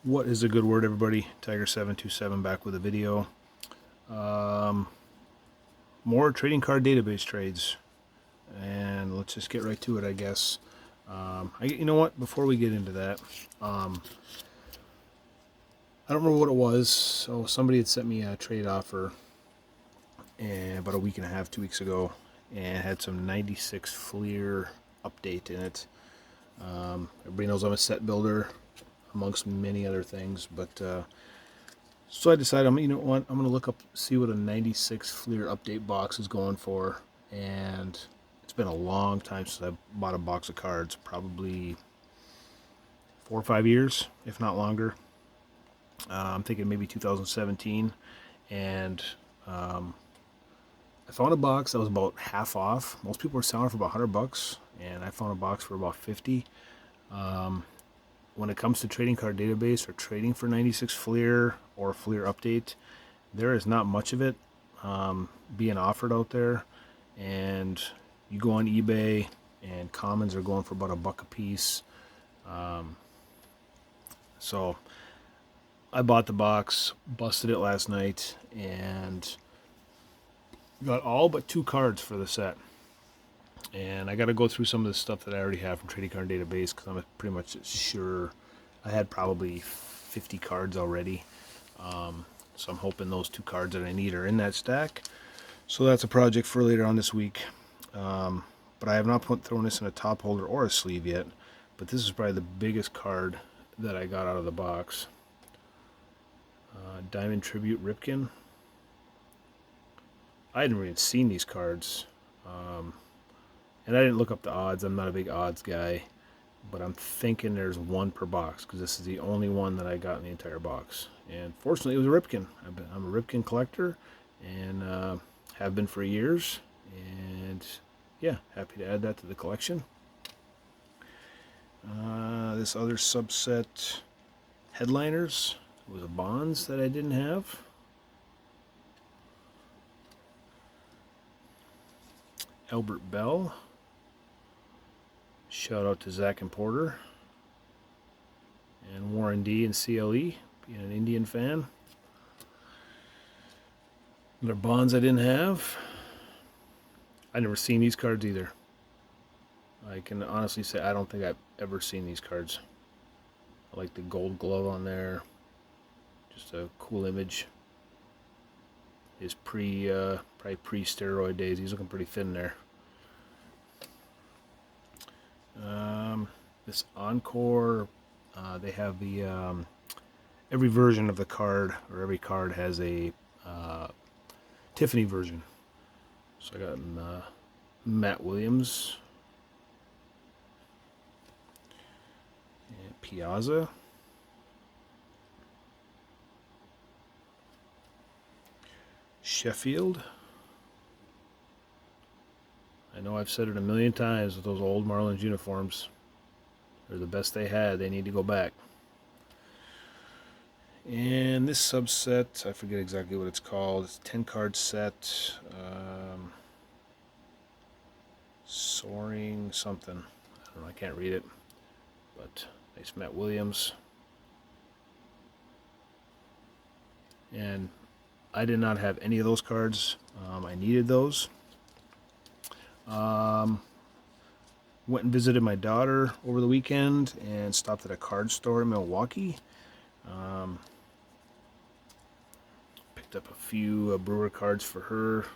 What is a good word, everybody? Tiger727 back with a video. More trading card database trades, and let's just get right to it, I guess. You know what? Before we get into that, I don't remember what it was. So somebody had sent me a trade offer, and about a week and a half, 2 weeks ago, and had some 96 Fleer update in it. Everybody knows I'm a set builder, amongst many other things, but so I decided, you know what, I'm gonna look up, see what a 96 Fleer update box is going for. And it's been a long time since I bought a box of cards, probably 4 or 5 years, if not longer. I'm thinking maybe 2017, and I found a box that was about half off. Most people were selling for about $100, and I found a box for about 50. When it comes to trading card database or trading for 96 Fleer or Fleer update, there is not much of it being offered out there. And you go on eBay, and commons are going for about $1 a piece. So I bought the box, busted it last night, and got all but 2 cards for the set. And I got to go through some of the stuff that I already have from Trading Card Database, because I'm pretty much sure I had probably 50 cards already. So I'm hoping those 2 cards that I need are in that stack. So that's a project for later on this week. But I have not thrown this in a top holder or a sleeve yet. But this is probably the biggest card that I got out of the box. Diamond Tribute Ripken. I hadn't even seen these cards. And I didn't look up the odds. I'm not a big odds guy, but I'm thinking there's 1 per box, because this is the only one that I got in the entire box. And fortunately, it was a Ripken. I'm a Ripken collector, and have been for years. And yeah, happy to add that to the collection. This other subset, Headliners, was a Bonds that I didn't have. Albert Bell. Shout out to Zach and Porter. And Warren D and CLE, being an Indian fan. Other Bonds I didn't have. I never seen these cards either. I can honestly say I don't think I've ever seen these cards. I like the gold glove on there. Just a cool image. His probably pre-steroid days. He's looking pretty thin there. This Encore, they have the every version of the card, or every card has a Tiffany version. So I got Matt Williams, and Piazza, Sheffield. I know I've said it a million times with those old Marlins uniforms. They're the best they had. They need to go back. And this subset, I forget exactly what it's called. It's a 10-card set. Soaring something. I don't know. I can't read it. But nice Matt Williams. And I did not have any of those cards. I needed those. Went and visited my daughter over the weekend and stopped at a card store in Milwaukee. Picked up a few Brewer cards for her.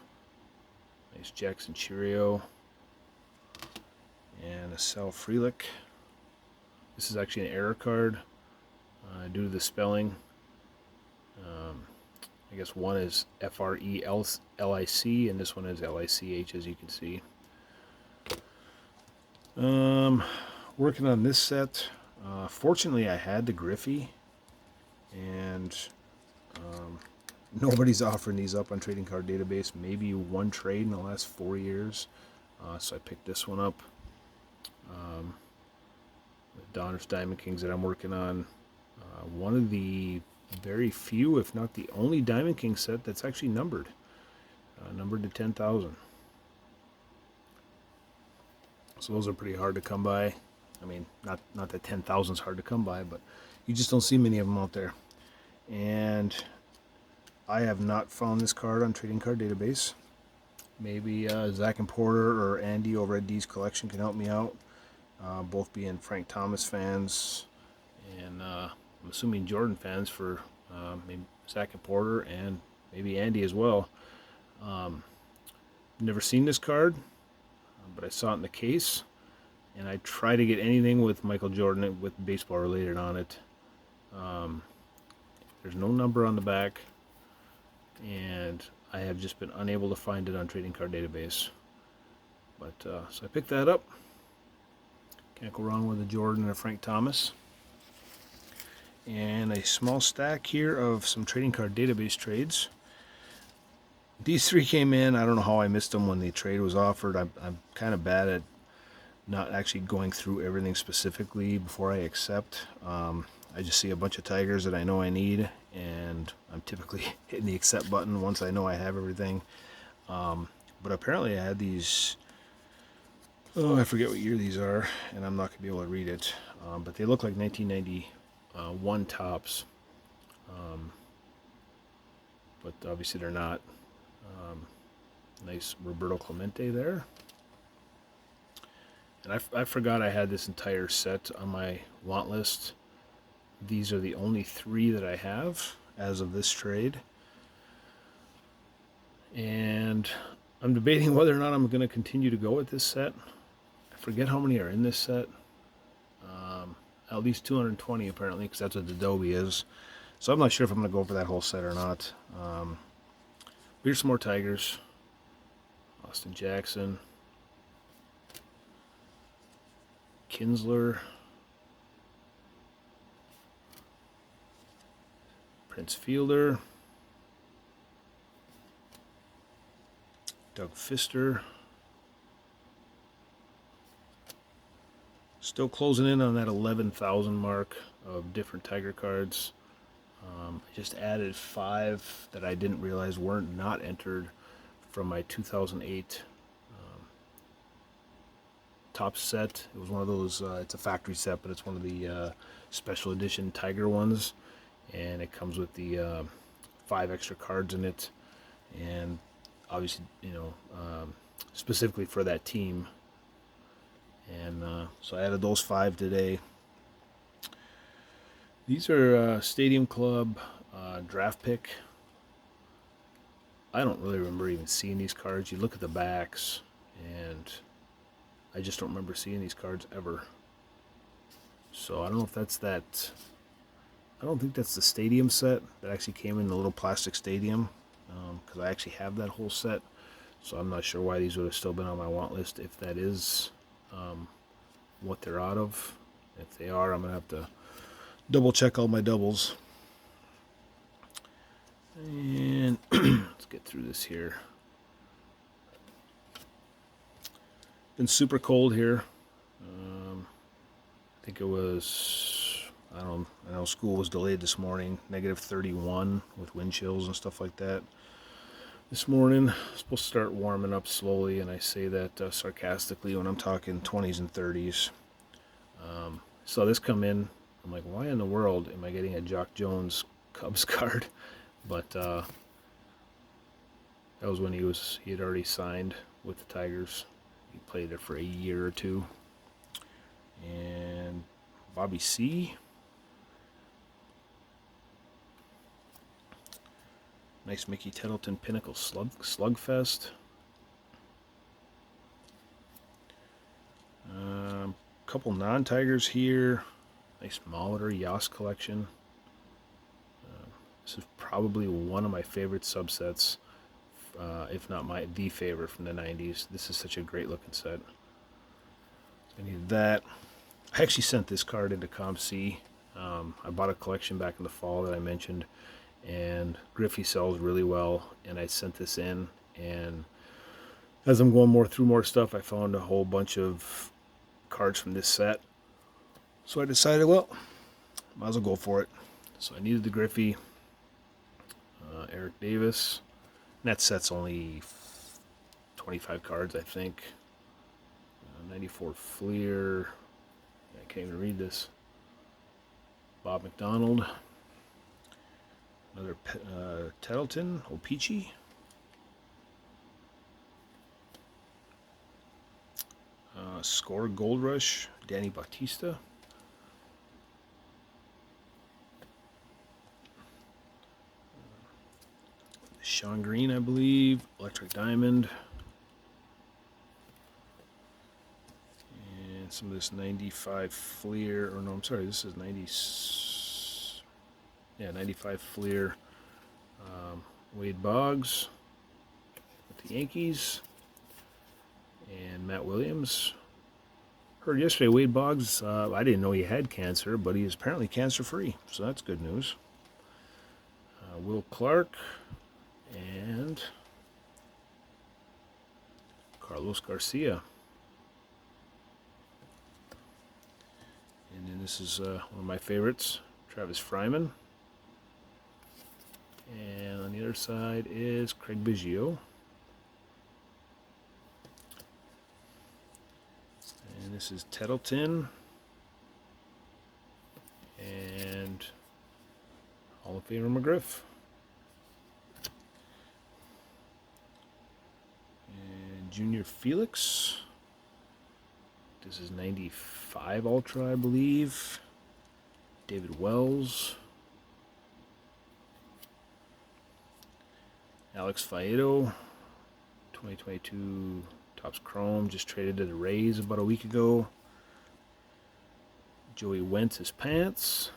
Nice Jackson Cheerio. And a Sal Frelick. This is actually an error card due to the spelling. I guess one is F-R-E-L-I-C and this one is L-I-C-H, as you can see. Working on this set. Fortunately, I had the Griffey, and nobody's offering these up on Trading Card Database. Maybe 1 trade in the last 4 years. So I picked this one up. The Donruss Diamond Kings that I'm working on. One of the very few, if not the only Diamond King set that's actually numbered. Numbered to 10,000. So those are pretty hard to come by. I mean, not that 10,000 is hard to come by, but You just don't see many of them out there. And I have not found this card on Trading Card Database. Maybe Zach and Porter or Andy over at D's Collection can help me out. Both being Frank Thomas fans, and I'm assuming Jordan fans for maybe Zach and Porter, and maybe Andy as well. Never seen this card, but I saw it in the case, and I try to get anything with Michael Jordan with baseball related on it. There's no number on the back, and I have just been unable to find it on Trading Card Database. But so I picked that up. Can't go wrong with a Jordan and a Frank Thomas. And a small stack here of some Trading Card Database trades. These three came in. I don't know how I missed them when the trade was offered. I'm kind of bad at not actually going through everything specifically before I accept. I just see a bunch of Tigers that I know I need, and I'm typically hitting the accept button once I know I have everything. But apparently I had these, I forget what year these are, and I'm not going to be able to read it. But they look like 1991 tops. But obviously they're not. Nice Roberto Clemente there. And I forgot I had this entire set on my want list. These are the only three that I have as of this trade. And I'm debating whether or not I'm going to continue to go with this set. I forget how many are in this set. At least 220 apparently, because that's what the Adobe is. So I'm not sure if I'm going to go for that whole set or not. Here's some more Tigers. Austin Jackson. Kinsler. Prince Fielder. Doug Fister. Still closing in on that 11,000 mark of different Tiger cards. I just added 5 that I didn't realize weren't not entered from my 2008 top set. It was one of those, it's a factory set, but it's one of the special edition Tiger ones. And it comes with the 5 extra cards in it. And obviously, specifically for that team. And so I added those 5 today. These are Stadium Club draft pick. I don't really remember even seeing these cards. You look at the backs, and I just don't remember seeing these cards ever. So I don't know if that's that. I don't think that's the Stadium set that actually came in the little plastic Stadium, because I actually have that whole set. So I'm not sure why these would have still been on my want list if that is what they're out of. If they are, I'm going to have to double check all my doubles. And let's get through this here. Been super cold here. I think it was, I know school was delayed this morning, -31 with wind chills and stuff like that. This morning, it's supposed to start warming up slowly, and I say that sarcastically when I'm talking 20s and 30s. Saw this come in. I'm like, why in the world am I getting a Jock Jones Cubs card? But that was when he had already signed with the Tigers. He played it for a year or two. And Bobby C. Nice Mickey Tettleton Pinnacle Slugfest. Couple non-Tigers here. Nice Molitor Yas collection. This is probably one of my favorite subsets, if not the favorite from the 90s. This is such a great looking set. I needed that. I actually sent this card into Comp C. I bought a collection back in the fall that I mentioned, and Griffey sells really well, and I sent this in, and as I'm going through more stuff, I found a whole bunch of cards from this set. So I decided, well, might as well go for it. So I needed the Griffey, Eric Davis, and that set's only 25 cards, I think. 94 Fleer. I can't even read this. Bob McDonald. Another Tettleton, Opeachy. Score Gold Rush, Danny Bautista. Sean Green, I believe. Electric Diamond. And some of this 95 Fleer, or no, I'm sorry, this is 95 Fleer. Wade Boggs with the Yankees. And Matt Williams. Heard yesterday Wade Boggs, I didn't know he had cancer, but he is apparently cancer-free, so that's good news. Will Clark and Carlos Garcia. And then this is one of my favorites, Travis Fryman. And on the other side is Craig Biggio. And this is Tettleton. And Hall of Famer McGriff. And Junior Felix. This is 95 Ultra, I believe. David Wells. Alex Faedo. 2022 Topps Chrome. Just traded to the Rays about a week ago. Joey Wentz's pants.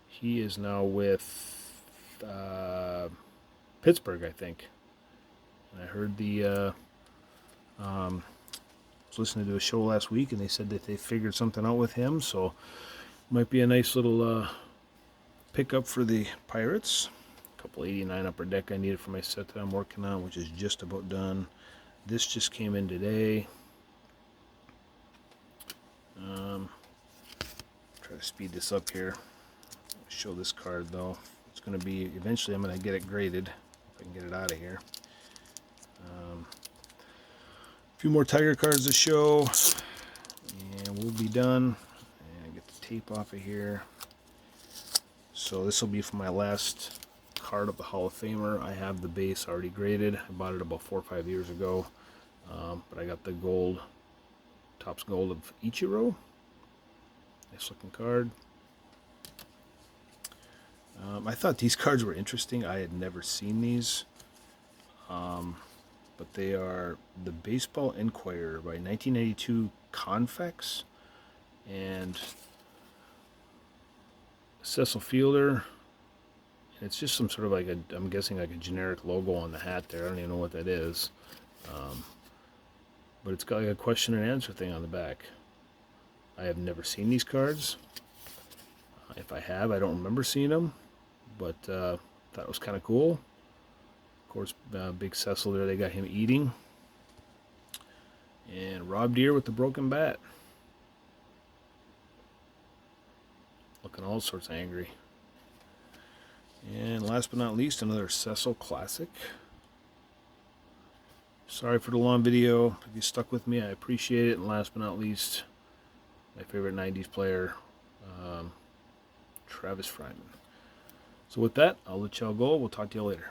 He is now with Pittsburgh, I think. And I heard I was listening to a show last week, and they said that they figured something out with him, so might be a nice little pickup for the Pirates. A couple 89 upper deck I needed for my set that I'm working on, which is just about done. This just came in today. Try to speed this up here. Show this card though. It's going to be, eventually I'm going to get it graded if I can get it out of here. A few more Tiger cards to show, and we'll be done. And get the tape off of here. So this will be for my last card of the Hall of Famer. I have the base already graded. I bought it about 4 or 5 years ago, but I got the gold, Topps Gold of Ichiro. Nice looking card. I thought these cards were interesting. I had never seen these, but they are the Baseball Inquirer by 1982 Convex and Cecil Fielder. It's just some sort of like I'm guessing like a generic logo on the hat there. I don't even know what that is. But it's got like a question and answer thing on the back. I have never seen these cards. If I have, I don't remember seeing them. But thought it was kind of cool. Of course, Big Cecil there, they got him eating. And Rob Deere with the broken bat. Looking all sorts of angry. And last but not least, another Cecil Classic. Sorry for the long video. If you stuck with me, I appreciate it. And last but not least, my favorite 90s player, Travis Fryman. So with that, I'll let y'all go. We'll talk to you later.